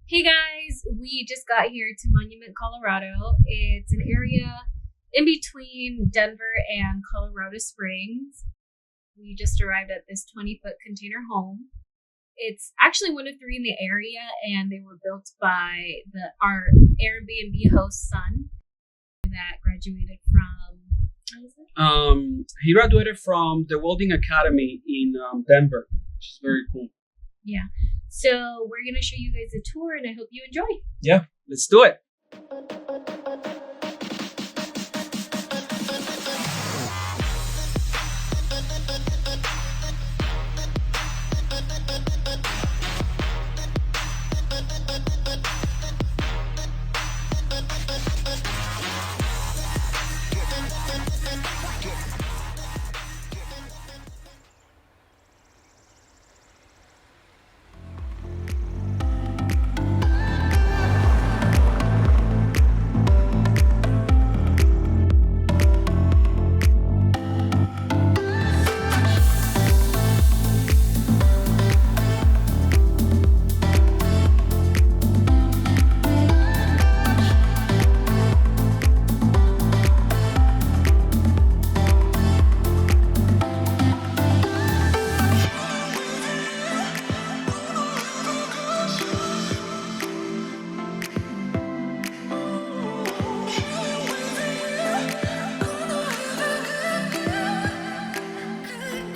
Hey guys, we just got here to Monument, Colorado. It's an area in between Denver and Colorado Springs. We just arrived at this 20-foot container home. It's actually one of three in the area, and they were built by our AIRBNB host son that graduated from, what is it? He graduated from the Welding Academy in Denver, which is very cool. Yeah. So we're going to show you guys a tour, and I hope you enjoy. Yeah, let's do it.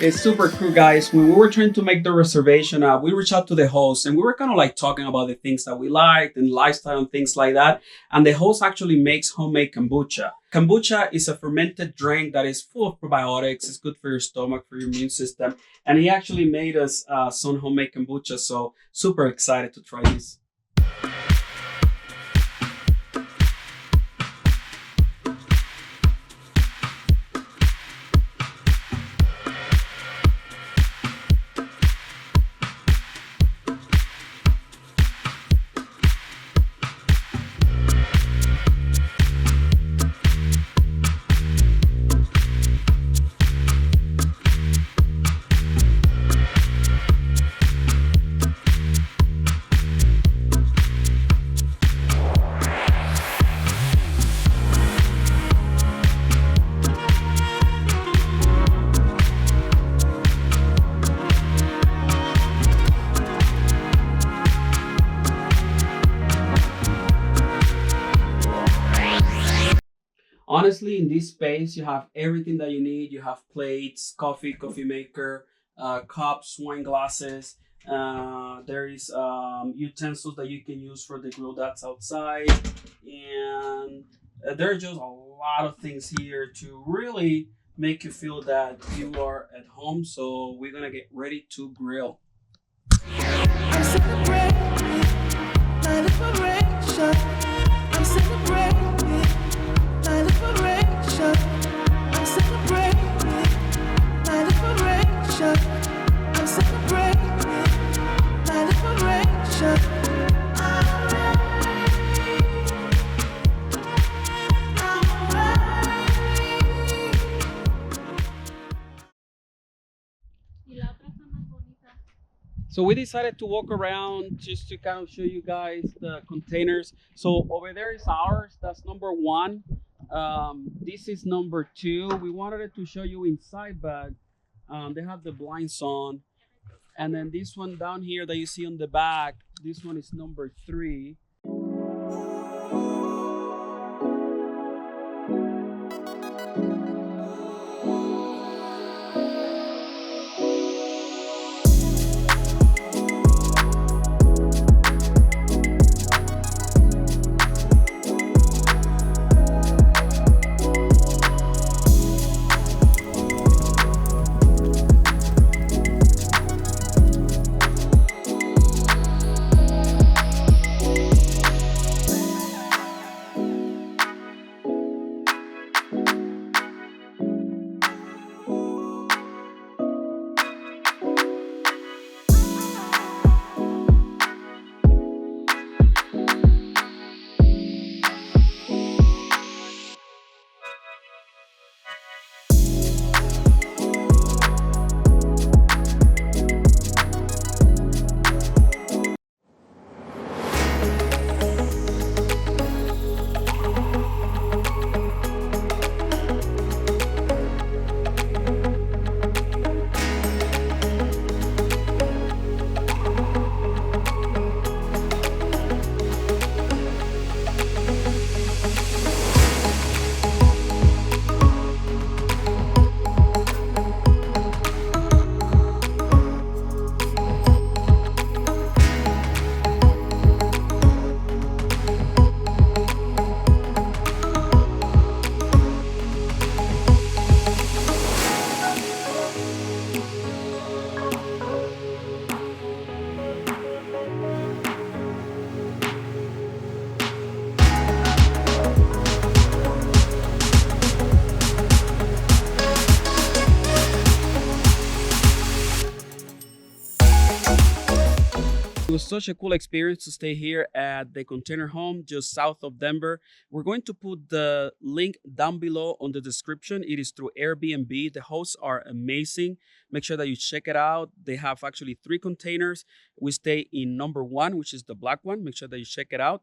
It's super cool, guys. When we were trying to make the reservation, we reached out to the host and we were kind of like talking about the things that we liked and lifestyle and things like that. And the host actually makes homemade kombucha. Kombucha is a fermented drink that is full of probiotics. It's good for your stomach, for your immune system. And he actually made us some homemade kombucha. So super excited to try this. Honestly, in this space, you have everything that you need. You have plates, coffee maker, cups, wine glasses. There is utensils that you can use for the grill that's outside. And there are just a lot of things here to really make you feel that you are at home. So we're going to get ready to grill. I'm celebrating my liberation. I'm celebrating my liberation. I'm celebrating my liberation. I'm celebrating my liberation. So we decided to walk around just to kind of show you guys the containers. So over there is ours, that's number 1. This is number 2. We wanted to show you inside, but they have the blinds on. And then this one down here that you see on the back, this one is number 3. It was such a cool experience to stay here at the container home just south of Denver. We're going to put the link down below on the description. It is through Airbnb. The hosts are amazing. Make sure that you check it out. They have actually 3 containers. We stay in number 1, which is the black one. Make sure that you check it out.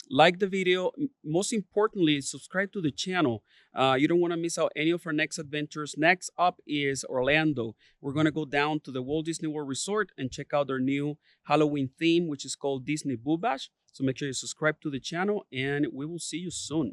Like the video. Most importantly, subscribe to the channel. You don't want to miss out any of our next adventures. Next up is Orlando. We're going to go down to the Walt Disney World Resort and check out their new Halloween theme, which is called Disney Boo Bash. So make sure you subscribe to the channel, and we will see you soon.